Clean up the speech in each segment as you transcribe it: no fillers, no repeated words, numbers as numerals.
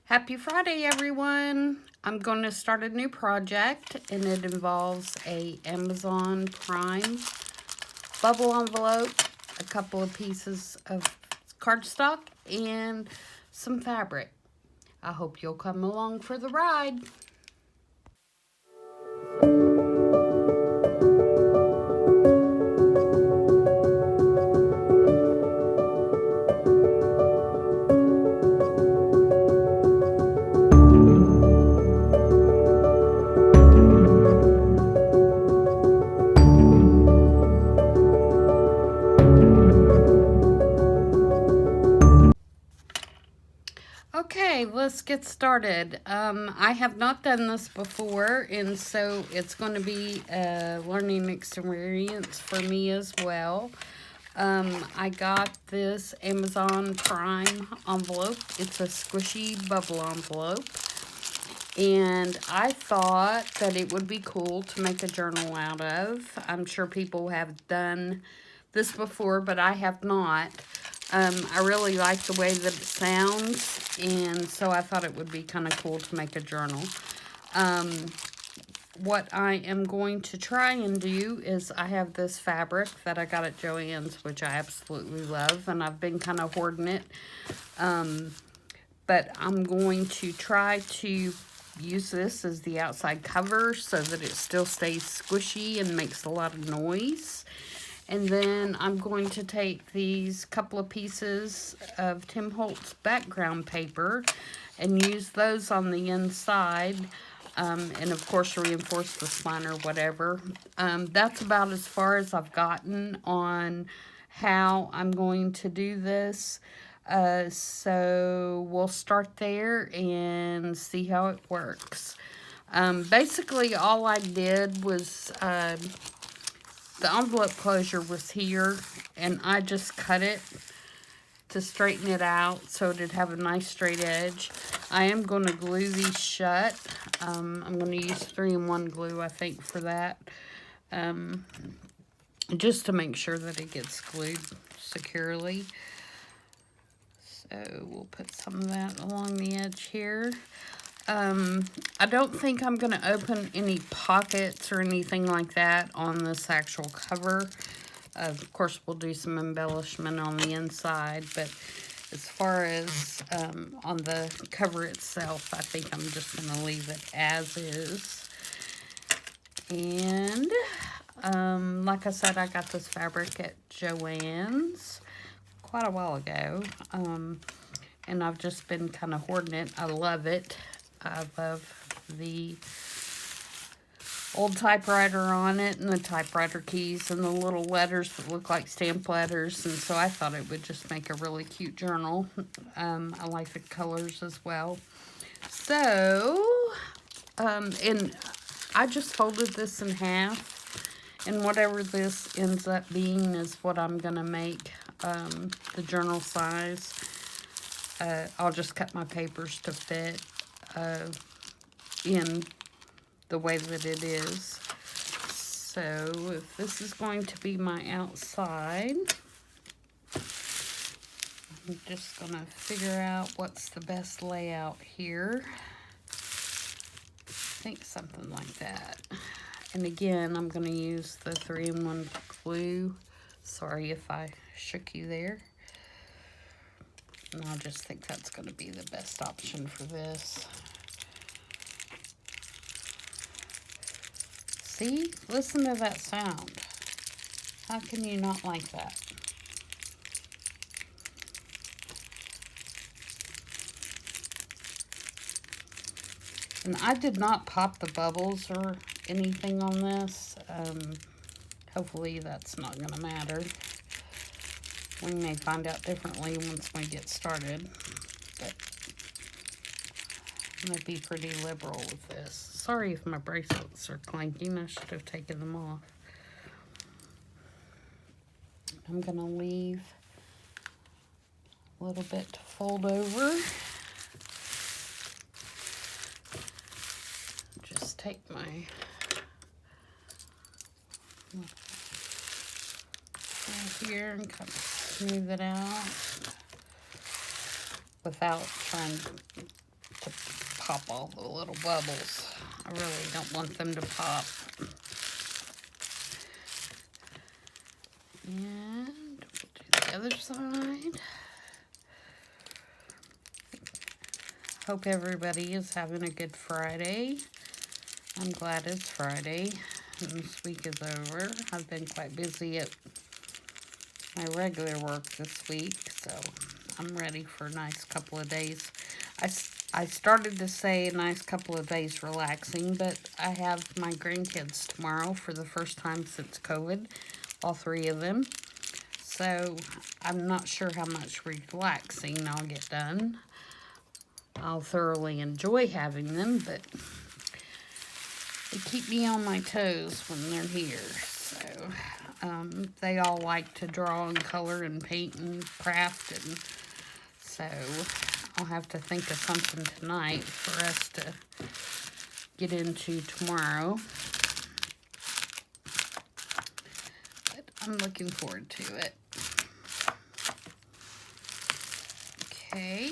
Happy Friday, everyone. I'm going to start a new project, and it involves a Amazon Prime bubble envelope, a couple of pieces of cardstock, and some fabric. I hope you'll come along for the ride. Okay, let's get started. I have not done this before, and so it's going to be a learning experience for me as well. I got this Amazon Prime envelope. It's a squishy bubble envelope. And I thought that it would be cool to make a journal out of. I'm sure people have done this before, but I have not. I really like the way that it sounds, and so I thought it would be kind of cool to make a journal. What I am going to try and do is I have this fabric that I got at Joann's, which I absolutely love, and I've been kind of hoarding it. But I'm going to try to use this as the outside cover so that it still stays squishy and makes a lot of noise. And then I'm going to take these couple of pieces of Tim Holtz background paper and use those on the inside. And of course reinforce the spine or whatever. That's about as far as I've gotten on how I'm going to do this. So we'll start there and see how it works. Basically all I did was the envelope closure was here, and I just cut it to straighten it out so it'd have a nice straight edge. I am going to glue these shut. I'm going to use 3-in-1 glue, I think, for that. Just to make sure that it gets glued securely. So we'll put some of that along the edge here. I don't think I'm going to open any pockets or anything like that on this actual cover. Of course, we'll do some embellishment on the inside, but as far as on the cover itself, I think I'm just going to leave it as is. And like I said, I got this fabric at Joann's quite a while ago, and I've just been kind of hoarding it. I love it. I love the old typewriter on it and the typewriter keys and the little letters that look like stamp letters, and so I thought it would just make a really cute journal. I like the colors as well. So, and I just folded this in half, and whatever this ends up being is what I'm going to make the journal size. I'll just cut my papers to fit in the way that it is. So if this is going to be my outside, I'm just going to figure out what's the best layout here. I think something like that. And again, I'm going to use the 3-in-1 glue. Sorry if I shook you there. And I just think that's going to be the best option for this. See? Listen to that sound. How can you not like that? And I did not pop the bubbles or anything on this. Hopefully that's not going to matter. We may find out differently once we get started. But I'm going to be pretty liberal with this. Sorry if my bracelets are clanking. I should have taken them off. I'm going to leave a little bit to fold over. Just take my here and kind of smooth it out without trying to pop all the little bubbles. I really don't want them to pop. And we'll do the other side. Hope everybody is having a good Friday. I'm glad it's Friday and this week is over. I've been quite busy at my regular work this week, so I'm ready for a nice couple of days. I started to say a nice couple of days relaxing, but I have my grandkids tomorrow for the first time since COVID, all 3 of them. So I'm not sure how much relaxing I'll get done. I'll thoroughly enjoy having them, but they keep me on my toes when they're here. So they all like to draw and color and paint and craft, and so I'll have to think of something tonight for us to get into tomorrow. But I'm looking forward to it. Okay.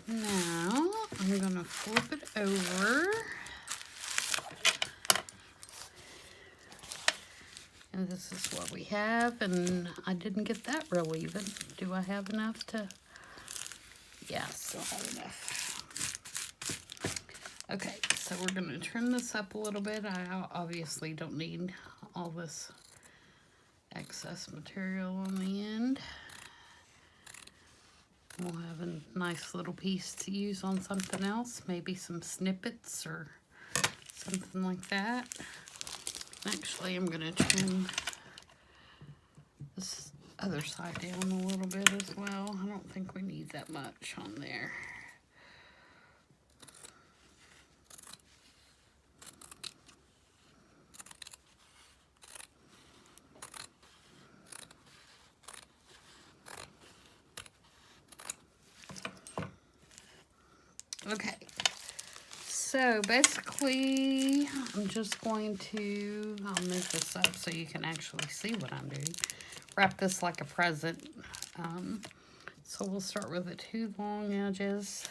Now, I'm going to flip it over. And this is what we have, and I didn't get that real even. Do I have enough to... Yeah, still have enough. Okay, so we're going to trim this up a little bit. I obviously don't need all this excess material on the end. We'll have a nice little piece to use on something else, maybe some snippets or something like that. Actually, I'm going to trim this other side down a little bit as well. I don't think we need that much on there. Okay, so basically, I'm just going to, I'll move this up so you can actually see what I'm doing. Wrap this like a present. So we'll start with the 2 long edges.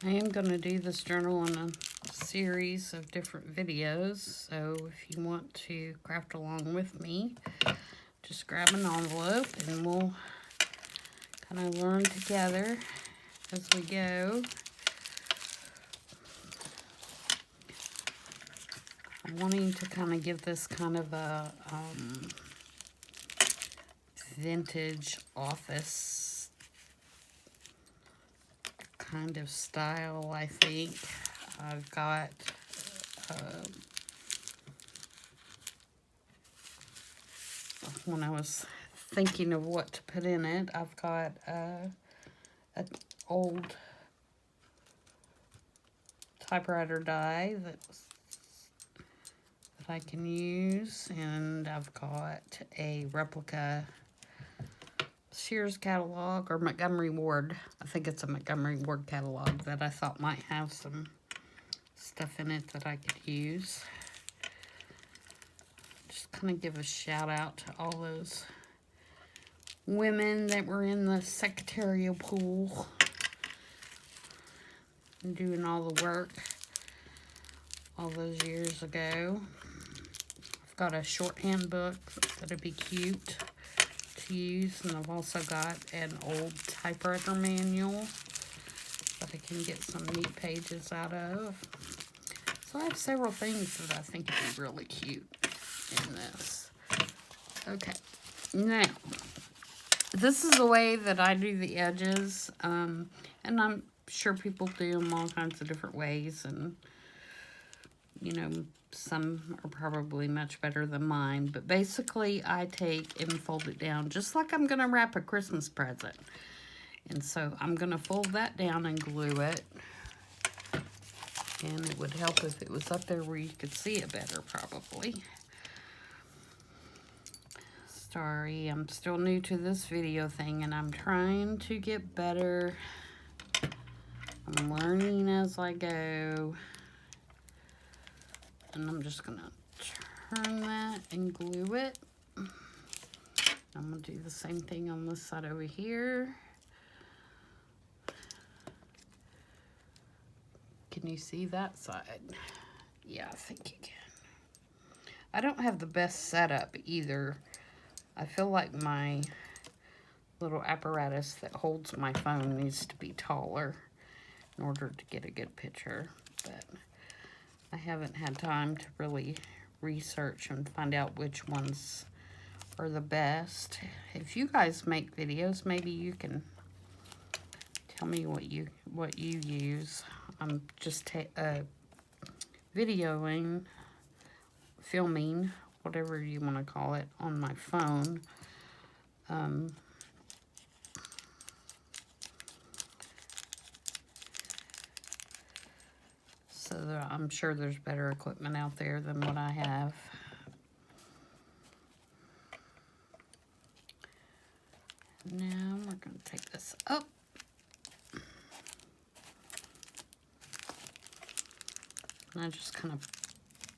I am going to do this journal in a series of different videos, so if you want to craft along with me, just grab an envelope and we'll kind of learn together as we go. I'm wanting to kind of give this kind of a vintage office kind of style, I think. I've got when I was thinking of what to put in it, I've got an old typewriter die that I can use, and I've got a replica Sears catalog, or Montgomery Ward. I think it's a Montgomery Ward catalog that I thought might have some stuff in it that I could use. Just kind of give a shout out to all those women that were in the secretarial pool and doing all the work all those years ago. I've got a shorthand book that'd be cute to use, and I've also got an old typewriter manual that I can get some neat pages out of. So I have several things that I think would be really cute in this. Okay, now this is the way that I do the edges, and I'm sure people do them all kinds of different ways, and you know, some are probably much better than mine, but basically I take and fold it down just like I'm going to wrap a Christmas present. And so I'm going to fold that down and glue it. And it would help if it was up there where you could see it better, probably. Sorry, I'm still new to this video thing and I'm trying to get better. I'm learning as I go. And I'm just gonna turn that and glue it. I'm gonna do the same thing on this side over here. Can you see that side? Yeah, I think you can. I don't have the best setup either. I feel like my little apparatus that holds my phone needs to be taller in order to get a good picture, but I haven't had time to really research and find out which ones are the best. If you guys make videos, maybe you can tell me what you use. I'm just videoing, filming, whatever you want to call it, on my phone. So I'm sure there's better equipment out there than what I have. Now we're going to take this up. And I just kind of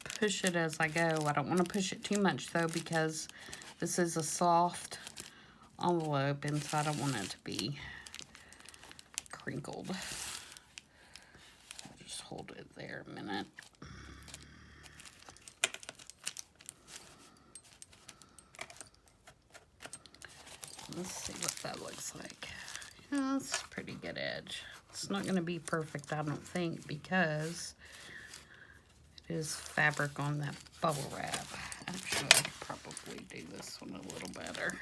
push it as I go. I don't want to push it too much though, because this is a soft envelope and so I don't want it to be crinkled. I'll just hold it there a minute. Let's see what that looks like. Yeah, that's a pretty good edge. It's not going to be perfect, I don't think, because it is fabric on that bubble wrap. Actually, I could probably do this one a little better.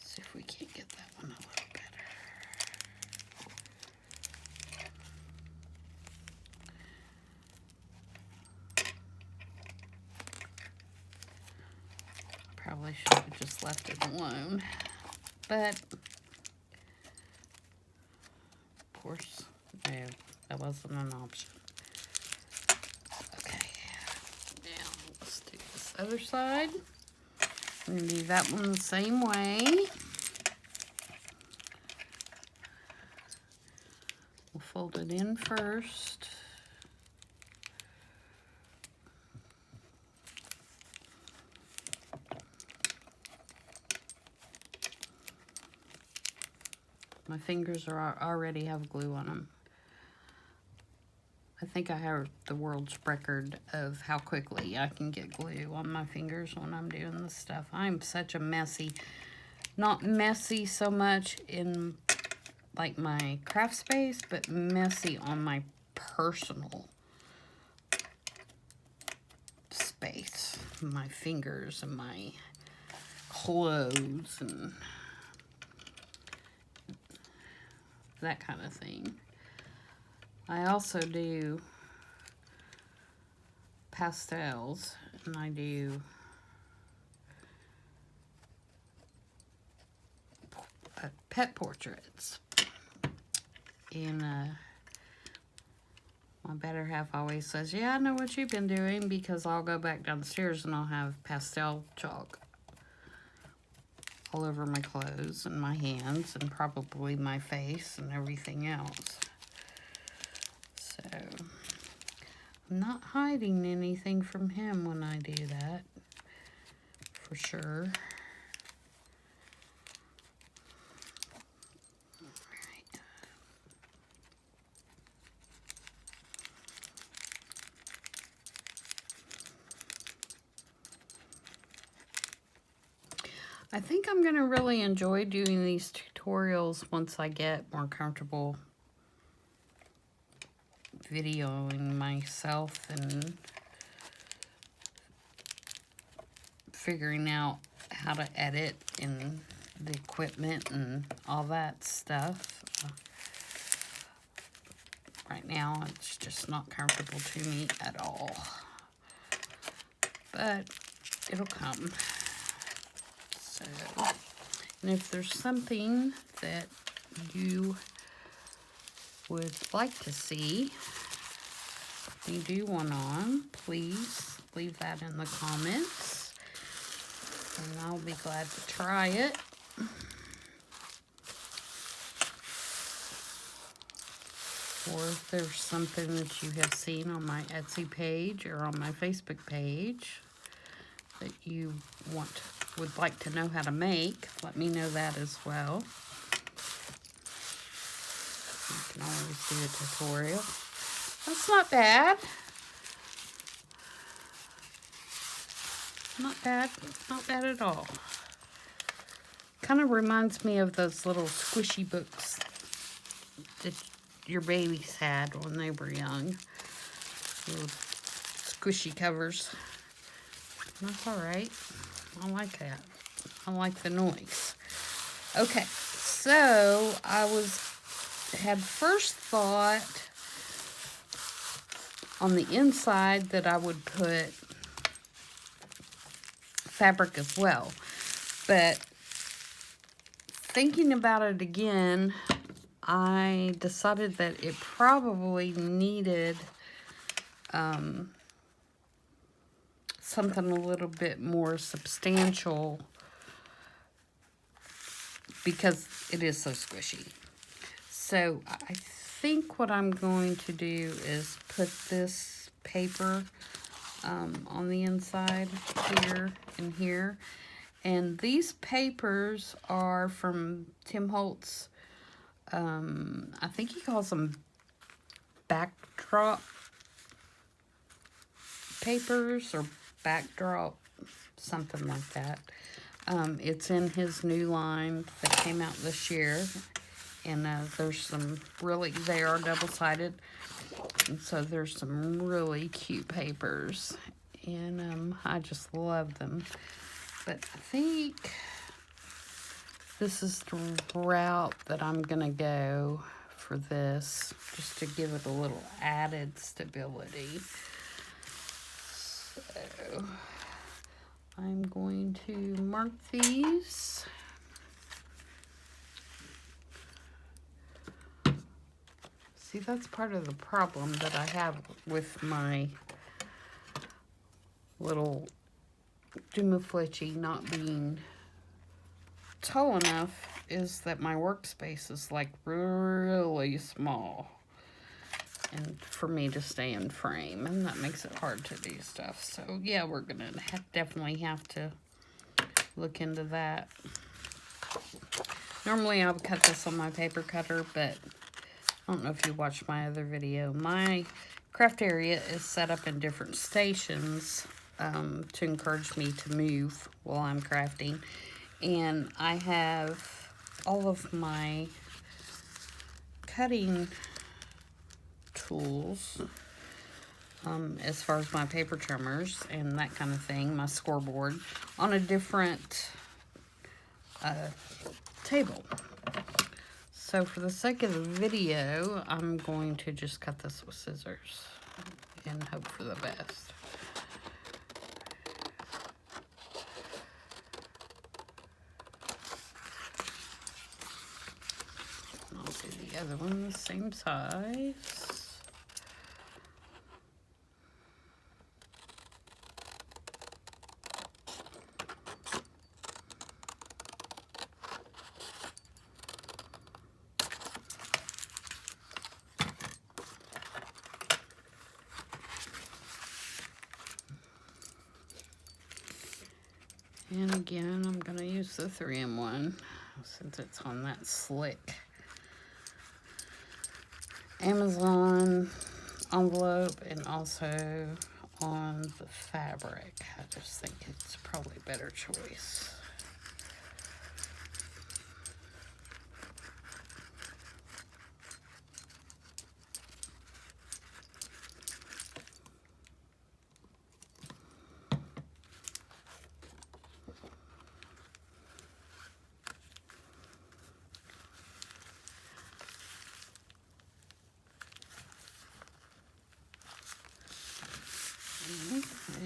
See if we can't get that one a little better. Probably should have just left it alone, but of course, no, that wasn't an option. Okay, now let's do this other side. I'm gonna do that one the same way. We'll fold it in first. My fingers already have glue on them. I think I have the world's record of how quickly I can get glue on my fingers when I'm doing this stuff. I'm such a messy, not messy so much in like my craft space, but messy on my personal space. My fingers and my clothes and that kind of thing. I also do pastels, and I do pet portraits. And my better half always says, yeah, I know what you've been doing, because I'll go back downstairs and I'll have pastel chalk all over my clothes and my hands and probably my face and everything else. So I'm not hiding anything from him when I do that, for sure. Alright. I think I'm going to really enjoy doing these tutorials once I get more comfortable videoing myself and figuring out how to edit and the equipment and all that stuff. Right now, it's just not comfortable to me at all. But it'll come. So, and if there's something that you would like to see me do one on, please leave that in the comments, and I'll be glad to try it. Or if there's something that you have seen on my Etsy page or on my Facebook page that you would like to know how to make, let me know that as well. You can always do a tutorial. That's not bad. Not bad. Not bad at all. Kind of reminds me of those little squishy books that your babies had when they were young. Little squishy covers. That's alright. I like that. I like the noise. Okay, so I had first thought on the inside that I would put fabric as well. But thinking about it again, I decided that it probably needed something a little bit more substantial because it is so squishy. So I think what I'm going to do is put this paper on the inside here and here. And these papers are from Tim Holtz. I think he calls them backdrop papers or backdrop, something like that. It's in his new line that came out this year. And there's some they are double-sided. And so there's some really cute papers. And I just love them. But I think this is the route that I'm going to go for this, just to give it a little added stability. So I'm going to mark these. See, that's part of the problem that I have with my little Dumaflichi not being tall enough, is that my workspace is like really small and for me to stay in frame, and that makes it hard to do stuff. So yeah, we're gonna definitely have to look into that. Normally I would cut this on my paper cutter, but I don't know if you watched my other video. My craft area is set up in different stations to encourage me to move while I'm crafting. And I have all of my cutting tools, as far as my paper trimmers and that kind of thing, my scoreboard, on a different table. So for the sake of the video, I'm going to just cut this with scissors and hope for the best. I'll do the other one the same size. And again, I'm going to use the 3-in-1 since it's on that slick Amazon envelope and also on the fabric. I just think it's probably a better choice.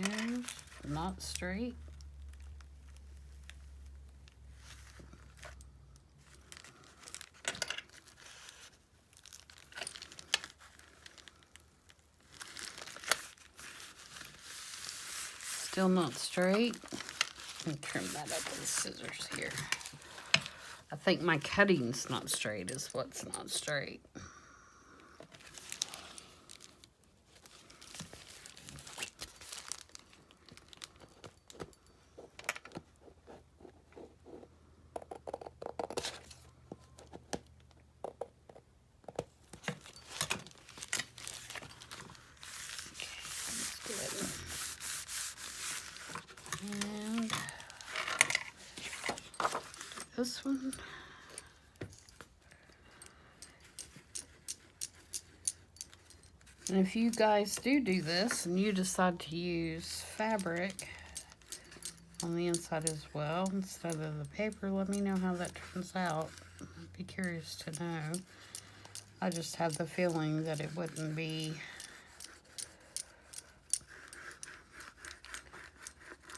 And not straight. Still not straight. Let me trim that up with the scissors here. I think my cutting's not straight is what's not straight. And this one. And if you guys do this and you decide to use fabric on the inside as well instead of the paper, let me know how that turns out. I'd be curious to know. I just have the feeling that it wouldn't be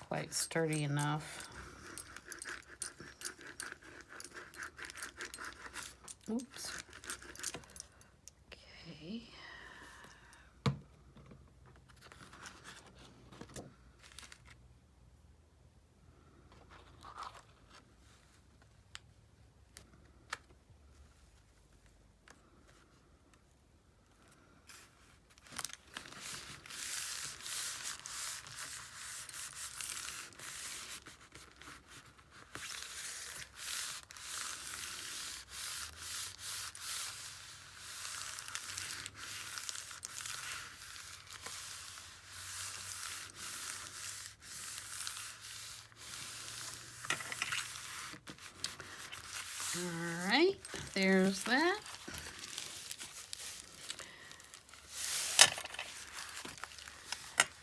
quite sturdy enough. Oops. Okay. All right, there's that.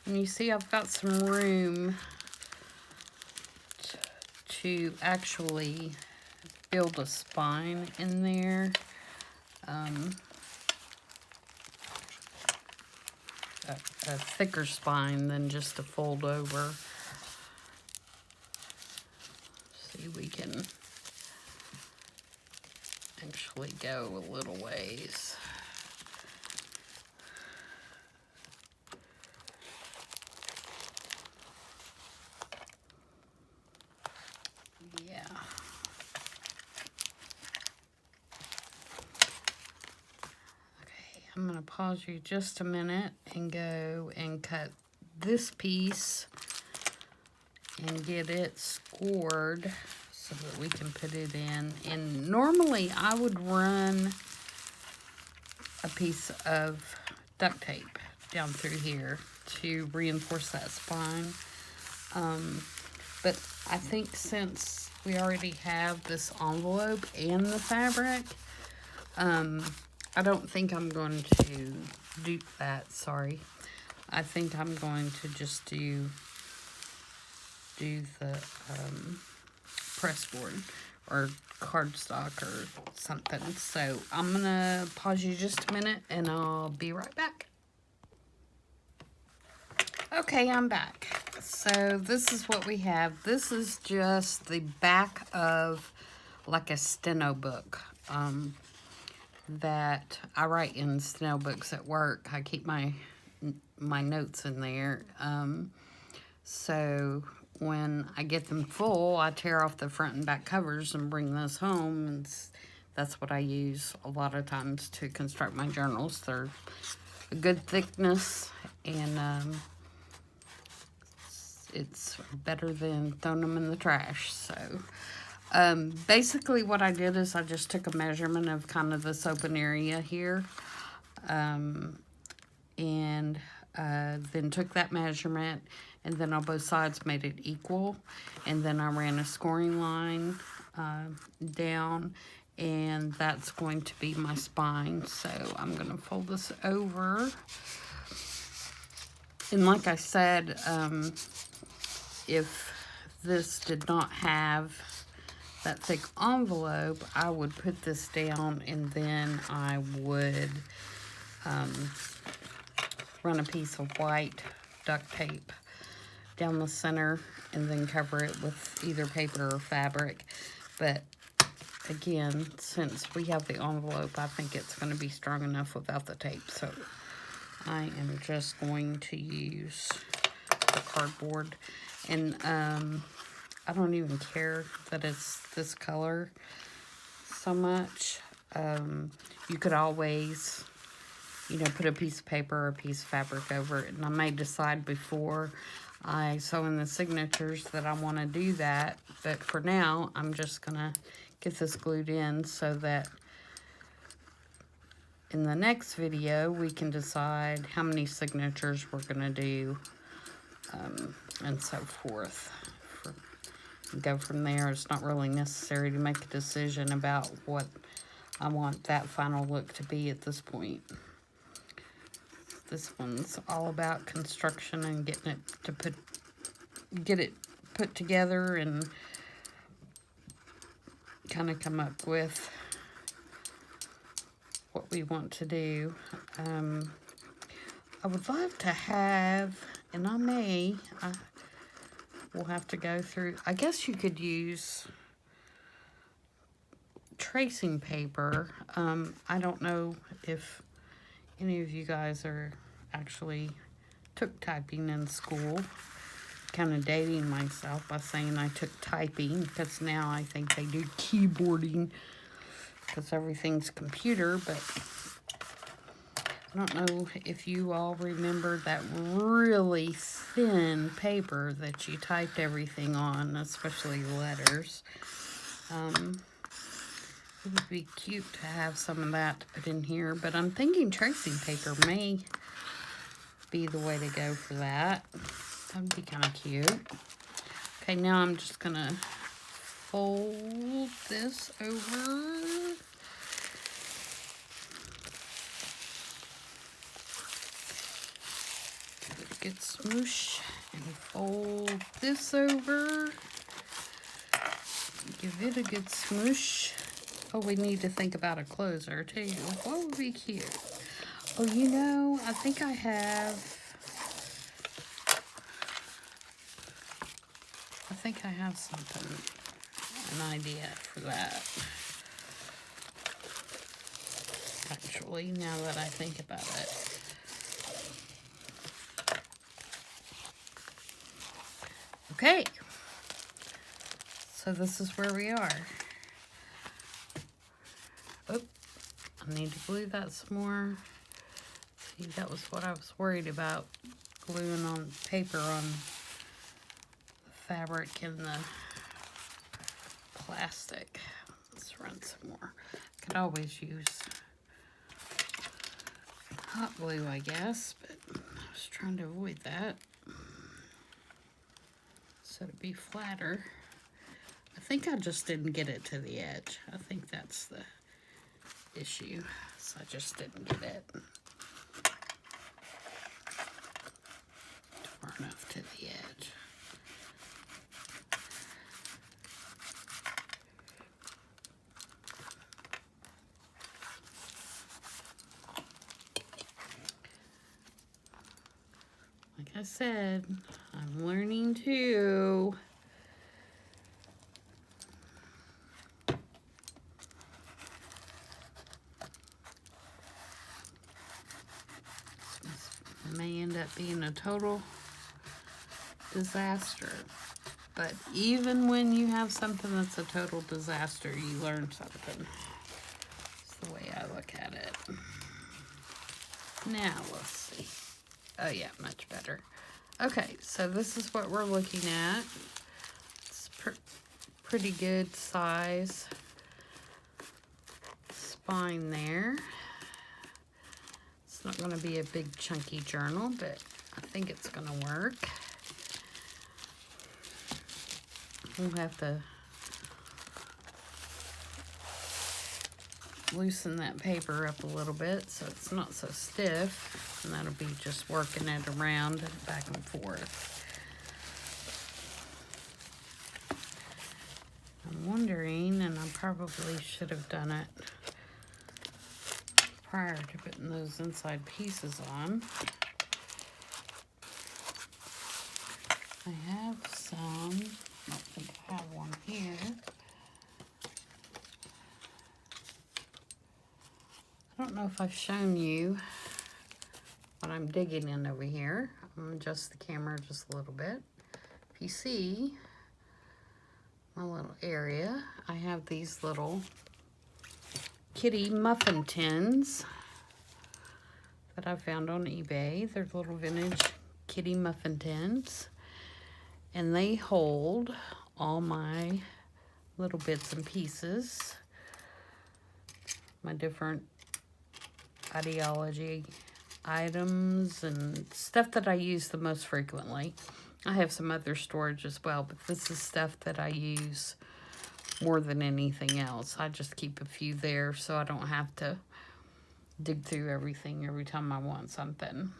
And you see I've got some room to actually build a spine in there. A thicker spine than just a fold over. See, we can actually go a little ways. Yeah. Okay, I'm gonna pause you just a minute and go and cut this piece and get it scored so that we can put it in. And normally I would run a piece of duct tape down through here to reinforce that spine. But I think since we already have this envelope and the fabric, I don't think I'm going to do that, sorry. I think I'm going to just do the press board or cardstock or something. So I'm gonna pause you just a minute and I'll be right back. Okay, I'm back. So this is what we have. This is just the back of like a steno book that I write in steno books at work. I keep my notes in there. So when I get them full, I tear off the front and back covers and bring those home. And that's what I use a lot of times to construct my journals. They're a good thickness, and it's better than throwing them in the trash. So basically what I did is I just took a measurement of kind of this open area here, and then took that measurement, and then on both sides made it equal, and then I ran a scoring line down, and that's going to be my spine. So I'm going to fold this over, and like I said, if this did not have that thick envelope, I would put this down, and then I would run a piece of white duct tape down the center and then cover it with either paper or fabric. But again, since we have the envelope, I think it's going to be strong enough without the tape. So I am just going to use the cardboard. And I don't even care that it's this color so much. You could always, you know, put a piece of paper or a piece of fabric over it. And I may decide before I sew in the signatures that I want to do that. But for now, I'm just going to get this glued in so that in the next video, we can decide how many signatures we're going to do, and so forth. Go from there. It's not really necessary to make a decision about what I want that final look to be at this point. This one's all about construction and getting it to get it put together and kind of come up with what we want to do. I would love to have, and we'll have to go through, I guess you could use tracing paper. I don't know if any of you guys actually took typing in school. Kind of dating myself by saying I took typing, because now I think they do keyboarding because everything's computer. But I don't know if you all remember that really thin paper that you typed everything on, especially letters. It would be cute to have some of that to put in here, but I'm thinking tracing paper may be the way to go for that. That would be kind of cute. Okay, now I'm just going to fold this over. Give it a good smoosh and fold this over. Give it a good smoosh. Oh, we need to think about a closer too. What would be cute? Oh, you know, I think I have something, an idea for that. Actually, now that I think about it. Okay. So this is where we are. Oh, I need to glue that some more. See, that was what I was worried about, gluing on paper on the fabric and the plastic. Let's run some more. Could always use hot glue, I guess, but I was trying to avoid that so it'd be flatter. I think I just didn't get it to the edge. I think that's the issue, so I just didn't get it far enough to the edge. Like I said, I'm learning too. May end up being a total disaster, but even when you have something that's a total disaster, you learn something. That's the way I look at it. Now let's see. Oh yeah, much better. Okay, so this is what we're looking at. It's pretty good size spine there. It's not going to be a big chunky journal, but I think it's going to work. We'll have to loosen that paper up a little bit so it's not so stiff, and that'll be just working it around and back and forth. I'm wondering, and I probably should have done it prior to putting those inside pieces on. I have some, I don't think I have one here. I don't know if I've shown you what I'm digging in over here. I'm going to adjust the camera just a little bit. If you see my little area, I have these little kitty muffin tins that I found on eBay. They're little vintage kitty muffin tins. And they hold all my little bits and pieces, my different ideology items and stuff that I use the most frequently. I have some other storage as well, but this is stuff that I use more than anything else. I just keep a few there so I don't have to dig through everything every time I want something.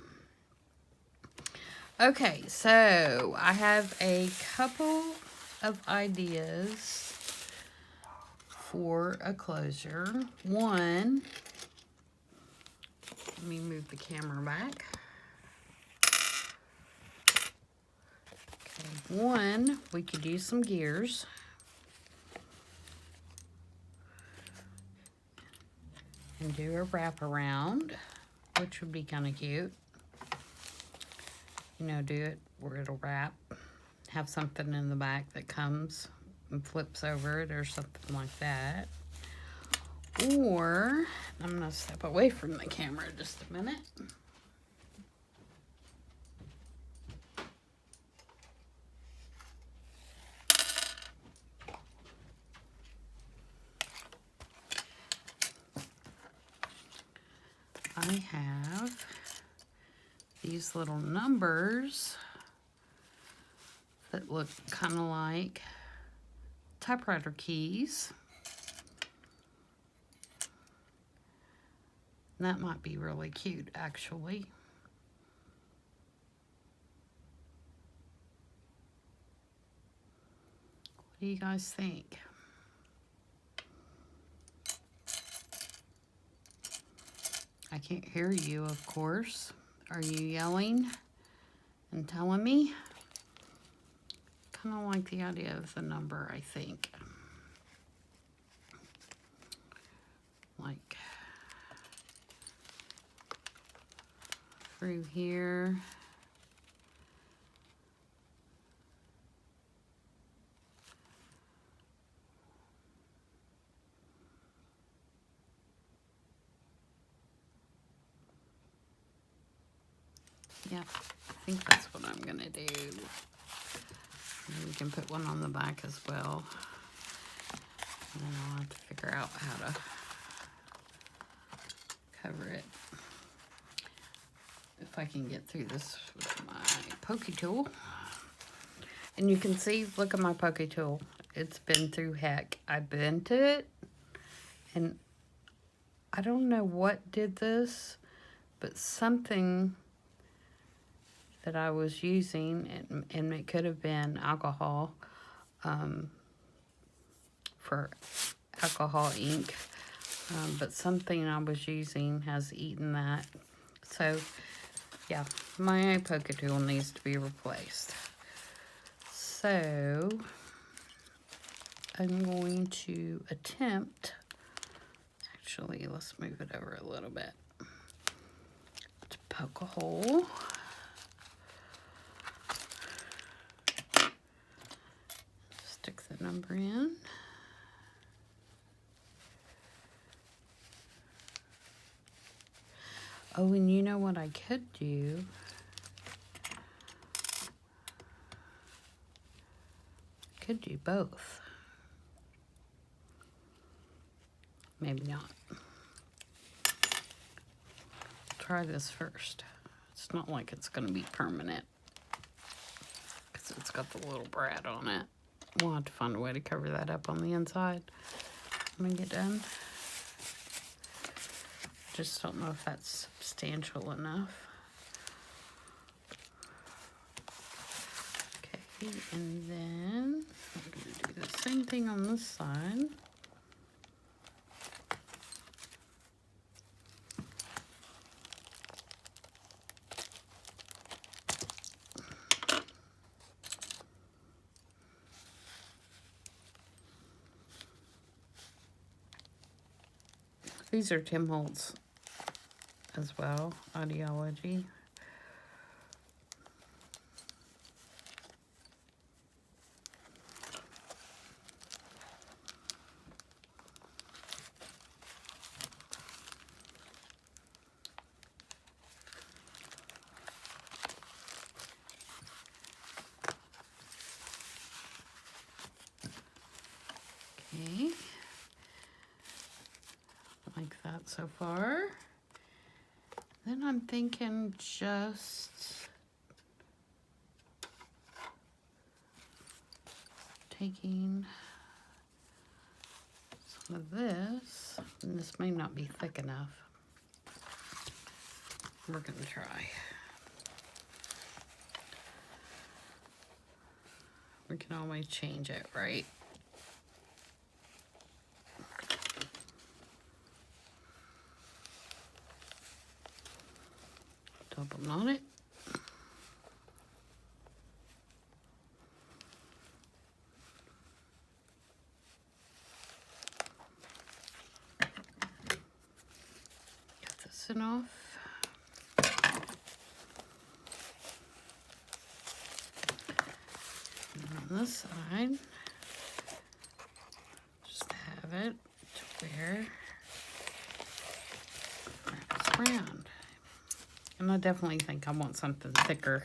Okay, so I have a couple of ideas for a closure. One, let me move the camera back. Okay, one, we could use some gears. And do a wraparound, which would be kind of cute. You know, do it where it'll wrap. Have something in the back that comes and flips over it or something like that. Or, I'm going to step away from the camera just a minute. I have these little numbers that look kind of like typewriter keys. That might be really cute, actually. What do you guys think? I can't hear you, of course. Are you yelling and telling me? Kind of like the idea of the number, I think. Like through here. Yep, I think that's what I'm gonna do. And we can put one on the back as well. And then I'll have to figure out how to cover it. If I can get through this with my pokey tool. And you can see, look at my pokey tool. It's been through heck. I bent it, and I don't know what did this, but something that I was using, and it could have been alcohol, for alcohol ink, but something I was using has eaten that. So, yeah, my poker tool needs to be replaced. So, I'm going to attempt, actually, let's move it over a little bit, to poke a hole. Stick the number in. Oh, and you know what I could do? Could do both. Maybe not. Try this first. It's not like it's going to be permanent, because it's got the little brad on it. We'll have to find a way to cover that up on the inside when we get done. Just don't know if that's substantial enough. Okay, and then I'm going to do the same thing on this side. These are Tim Holtz as well, ideology. so far. Then I'm thinking just taking some of this, and this may not be thick enough. We're gonna try. We can always change it, right? Double knot it. Cut this one off. And on this side, just have it to where it's round. And I definitely think I want something thicker,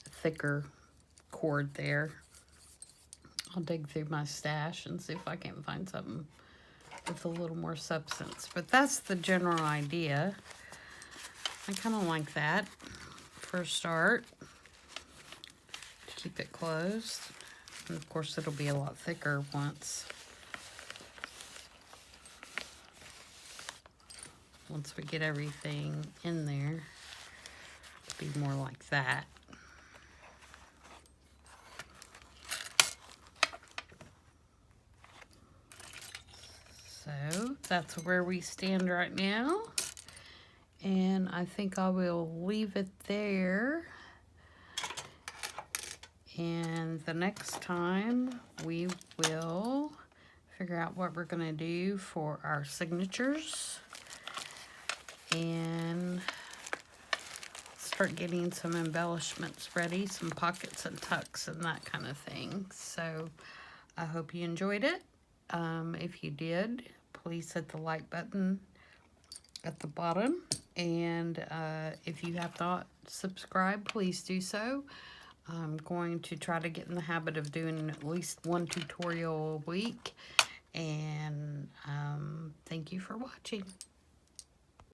a thicker cord there. I'll dig through my stash and see if I can find something with a little more substance. But that's the general idea. I kind of like that for a start. Keep it closed. And of course it'll be a lot thicker once we get everything in there. Be more like that. So that's where we stand right now, and I think I will leave it there, and the next time we will figure out what we're going to do for our signatures and start getting some embellishments ready, some pockets and tucks and that kind of thing. So I hope you enjoyed it. If you did, please hit the like button at the bottom, and if you have not subscribed, please do so. I'm going to try to get in the habit of doing at least one tutorial a week, and thank you for watching.